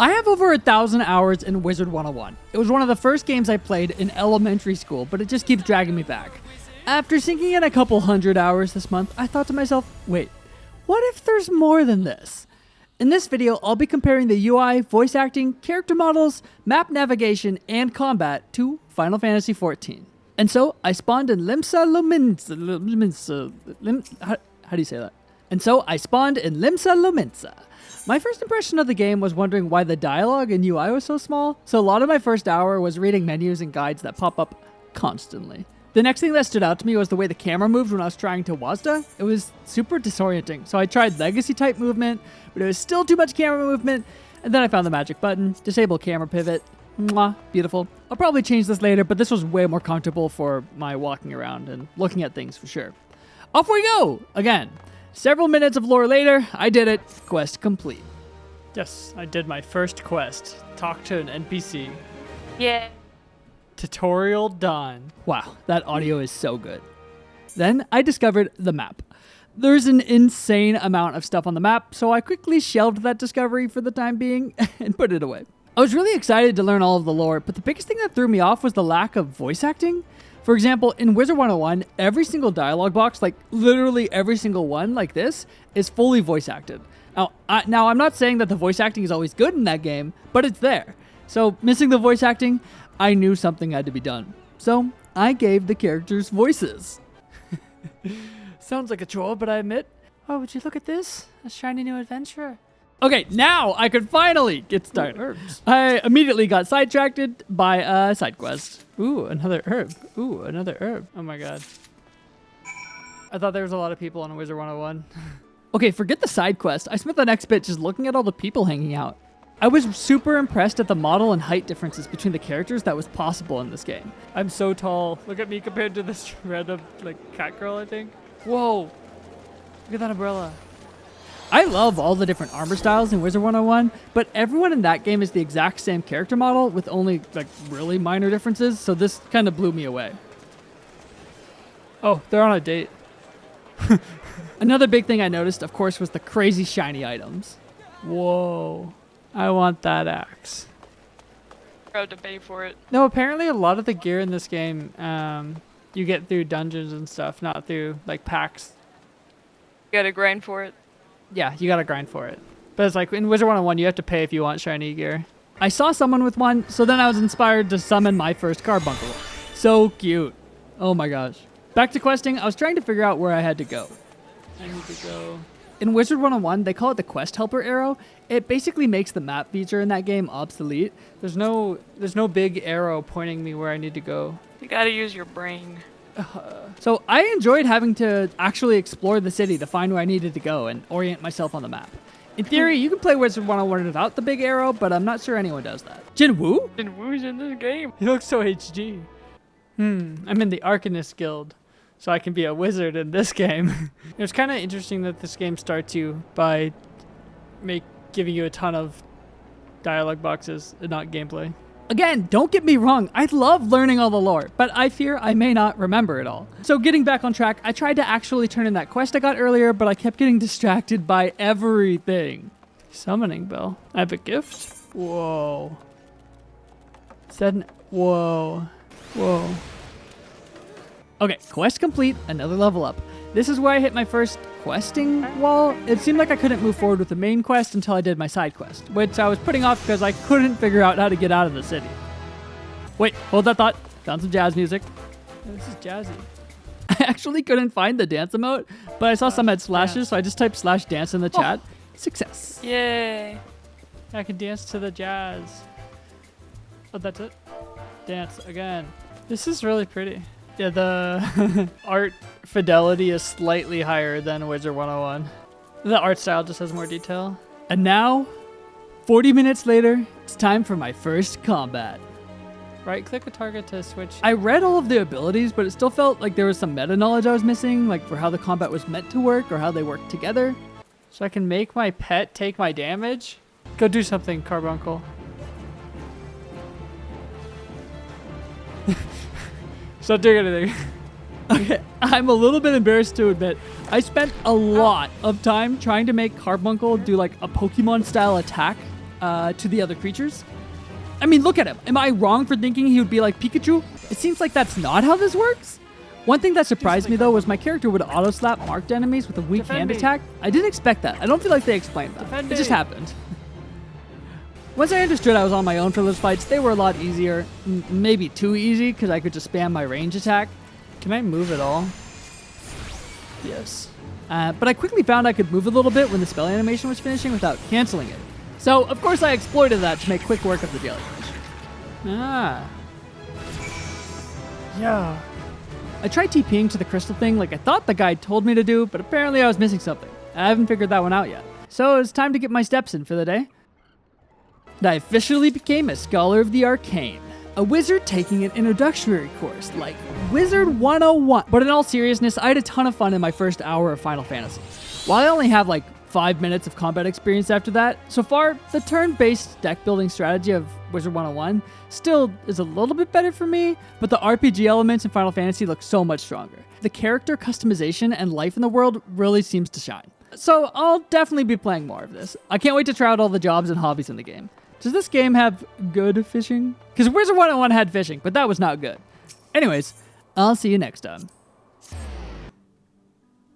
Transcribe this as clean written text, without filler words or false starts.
I have over 1,000 hours in Wizard101. It was one of the first games I played in elementary school, but it just keeps dragging me back. After sinking in a couple hundred hours this month, I thought to myself, wait, what if there's more than this? In this video, I'll be comparing the UI, voice acting, character models, map navigation, and combat to Final Fantasy XIV. And so, I spawned in Limsa Lominsa. How do you say that? And so, I spawned in Limsa Lominsa. My first impression of the game was wondering why the dialogue and UI was so small, so a lot of my first hour was reading menus and guides that pop up constantly. The next thing that stood out to me was the way the camera moved when I was trying to Wazda. It was super disorienting, so I tried legacy type movement, but it was still too much camera movement, and then I found the magic button, disable camera pivot. Mwah, beautiful. I'll probably change this later, but this was way more comfortable for my walking around and looking at things for sure. Off we go! Again. Several minutes of lore later, I did it. Quest complete. Yes, I did my first quest. Talk to an NPC. Yeah. Tutorial done. Wow, that audio is so good. Then I discovered the map. There's an insane amount of stuff on the map, so I quickly shelved that discovery for the time being and put it away. I was really excited to learn all of the lore, but the biggest thing that threw me off was the lack of voice acting. For example, in Wizard101, every single dialogue box, like literally every single one like this, is fully voice acted. Now, I'm not saying that the voice acting is always good in that game, but it's there. So, missing the voice acting, I knew something had to be done. So, I gave the characters voices. Sounds like a troll, but I admit. Oh, would you look at this? A shiny new adventurer. Okay, now I could finally get started. I immediately got sidetracked by a side quest. Ooh, another herb. Ooh, another herb. Oh my god. I thought there was a lot of people on Wizard101. Okay, forget the side quest. I spent the next bit just looking at all the people hanging out. I was super impressed at the model and height differences between the characters that was possible in this game. I'm so tall. Look at me compared to this random, cat girl, I think. Whoa. Look at that umbrella. I love all the different armor styles in Wizard101, but everyone in that game is the exact same character model with only really minor differences, so this kind of blew me away. Oh, they're on a date. Another big thing I noticed, of course, was the crazy shiny items. Whoa. I want that axe. I have to pay for it. No, apparently a lot of the gear in this game, you get through dungeons and stuff, not through, packs. You gotta grind for it. Yeah, you gotta grind for it. But it's like in Wizard101, you have to pay if you want shiny gear. I saw someone with one, so then I was inspired to summon my first carbuncle. So cute. Oh my gosh. Back to questing, I was trying to figure out where I had to go. I need to go. In Wizard101, they call it the quest helper arrow. It basically makes the map feature in that game obsolete. There's no big arrow pointing me where I need to go. You gotta use your brain. So I enjoyed having to actually explore the city to find where I needed to go and orient myself on the map. In theory, you can play Wizard101 without the big arrow, but I'm not sure anyone does that. Jinwoo? Jinwoo's in this game. He looks so HD. I'm in the Arcanist Guild, so I can be a wizard in this game. It's kind of interesting that this game starts you by giving you a ton of dialogue boxes and not gameplay. Again, don't get me wrong, I love learning all the lore, but I fear I may not remember it all. So getting back on track, I tried to actually turn in that quest I got earlier, but I kept getting distracted by everything. Summoning bell. I have a gift? Whoa. Whoa. Whoa. Okay, quest complete, another level up. This is where I hit my first questing wall. It seemed like I couldn't move forward with the main quest until I did my side quest, which I was putting off because I couldn't figure out how to get out of the city. Wait, hold that thought. Found some jazz music. Oh, this is jazzy. I actually couldn't find the dance emote, but I saw some had slashes, so I just typed /dance in the chat. Success. Yay. I can dance to the jazz. Oh, that's it. Dance again. This is really pretty. Yeah, the art fidelity is slightly higher than Wizard101. The art style just has more detail. And now, 40 minutes later, it's time for my first combat. Right-click a target to switch. I read all of the abilities, but it still felt like there was some meta knowledge I was missing, like for how the combat was meant to work or how they work together. So I can make my pet take my damage? Go do something, Carbuncle. Not doing anything. Okay, I'm a little bit embarrassed to admit, I spent a lot of time trying to make Carbuncle do a Pokemon style attack to the other creatures. I mean, look at him. Am I wrong for thinking he would be like Pikachu? It seems like that's not how this works. One thing that surprised me though was my character would auto-slap marked enemies with a weak hand attack. I didn't expect that. I don't feel like they explained that. It just happened. Once I understood I was on my own for those fights, they were a lot easier. Maybe too easy because I could just spam my range attack. Can I move at all? Yes. But I quickly found I could move a little bit when the spell animation was finishing without canceling it. So, of course, I exploited that to make quick work of the jellyfish. Ah. Yeah. I tried TPing to the crystal thing like I thought the guide told me to do, but apparently I was missing something. I haven't figured that one out yet. So it's time to get my steps in for the day. I officially became a Scholar of the Arcane. A wizard taking an introductory course, like Wizard101. But in all seriousness, I had a ton of fun in my first hour of Final Fantasy. While I only have like 5 minutes of combat experience after that, so far, the turn-based deck-building strategy of Wizard101 still is a little bit better for me, but the RPG elements in Final Fantasy look so much stronger. The character customization and life in the world really seems to shine. So I'll definitely be playing more of this. I can't wait to try out all the jobs and hobbies in the game. Does this game have good fishing? Because Wizard101 had fishing, but that was not good. Anyways, I'll see you next time.